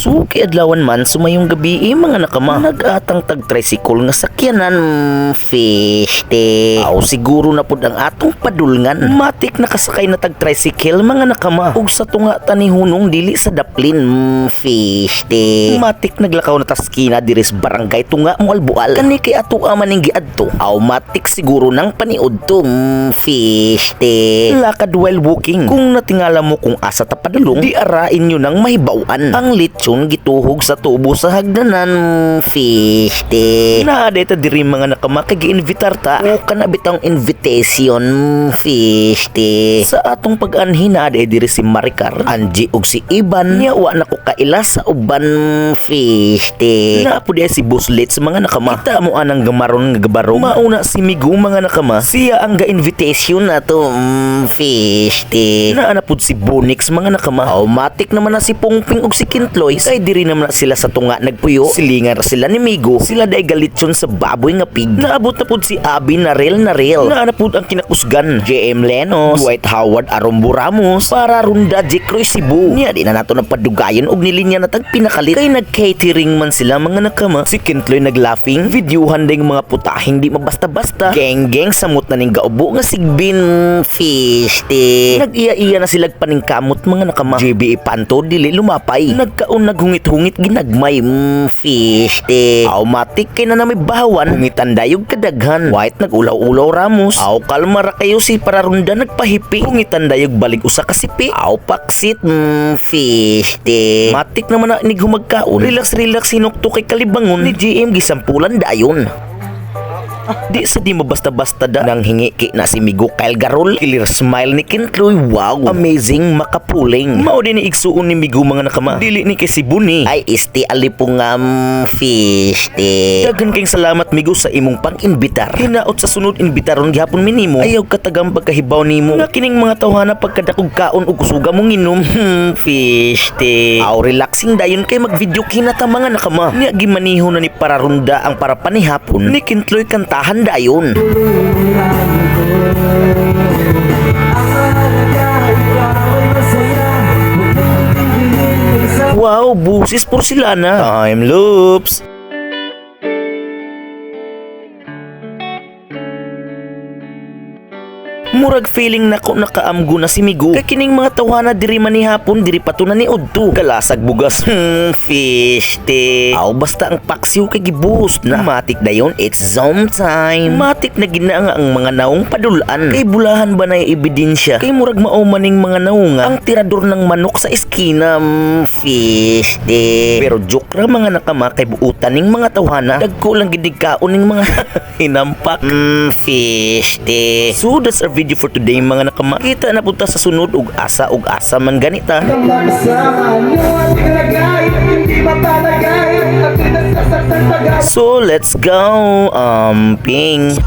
Suki adlawan man sumayong gabi mga nakama nag-atang tag-tricycle nga sakyanan fish te. Aw siguro na pud ang atong padulngan. Matik nakasakay na tag-tricycle mga nakama. Ug sa tunga tanihunong dili sa daplin fish te. Matik naglakaw na taskina diris barangay tunga mo albual. Kani kay ato maning giadto. Aw matik siguro nang paniud to fish te. Lakad while walking. Kung natingala mo kung asa ta padulong, di arain nyo nang mahibawan. Ang lechon gituhog sa tubo sa hagdanan fish te. Naaday ta diri mga nakama kay gi-invitar ta o kanabitang invitation fish te. Sa atong pag-anhi naaday diri si Maricar, Angie ug si Iban. Nya wa na ko kaila sa uban fish te. Naapod si Buslets mga nakama. Kita mo anang gamaron nga gabarong. Mauna si Migo mga nakama. Siya ang ga-invitation na to fish te. Naanapod si Bonix mga nakama. Automatic naman na si Pongping ug si Kintloy. Ay diri naman na sila sa tunga nagpuyo. Silingar sila ni Migo. Sila day galitson sa baboy nga pig. Naabot na pud si Abi Narel. Naanapod ang kinakusgan JM Lenos, Dwight Howard Arombo Ramos, para Runda J. Cruz Cebu. Niya di na nato napadugayon og nilinya na tag pinakalit. Kay nag-catering man sila mga nakama. Si Kintloy nag-laughing. Videohan ding mga putahing di mabasta-basta. Geng samot na ning gaubo nga sigbin fish te. Nag-iya-iya na sila paningkamot mga nakama. JB Ipanto dili lumapay. Nagkaon naghungit-hungit ginagmay fish te. Automatic kay na may bahawan. Hungitan dayog kadaghan. White nag-ulaw-ulaw Ramos. Aw kalma ra kayo si Pararunda nagpahipi. Hungitan dayog balik usa ka sipi. Aw paksit fish te. Matik naman na inig humagkaon. Relax sinukto kay kalibangon ni GM gisampulan dayon. Di sa di mabasta-basta da nang hingi ki na si Migo Kyle Garol. Clear smile ni Kintloy. Wow, amazing makapuling. Mao din ni igsuon ni Migo mga nakama. Dili ni kay si Buni. Ay isti alipungam fish te. Dagan kayong salamat Migo sa imong pang-imbitar. Hinaot sa sunod imbitaron gihapon minimo. Ayaw katagang pagkahibaw nimo. Nga kining mga tawhana pagkadakog kaon ug kusuga mong inom. Fish te. Aw relaxing dayon kay mag-video kinata mga nakama. Niya gimaniho na ni Pararunda ang para panihapon ni Kintloy kanta handa yun. Wow, busis porcelana. Time loops. Murag feeling nako nakaamgo na si Migo. Kay kining mga tawhana diri manihapon diri patunan ni Udto. Kalasag bugas fish te. Aw basta ang paksiw kay gibuhos na. Matik dayon it's zone time. Matik na ginaanga ang mga naong padulaan. Kay bulahan ba na ebidensya? Kay murag mao maning mga naunga ang tirador ng manok sa eskina fish te. Pero joke ra mga nakama kay buutan ning mga tawhana. Dagko lang gidigkaon ning mga hinampak fish te. So that's our video for today mga nakama. Kita na punta sa sunod ug asa man ganita. So let's go ping.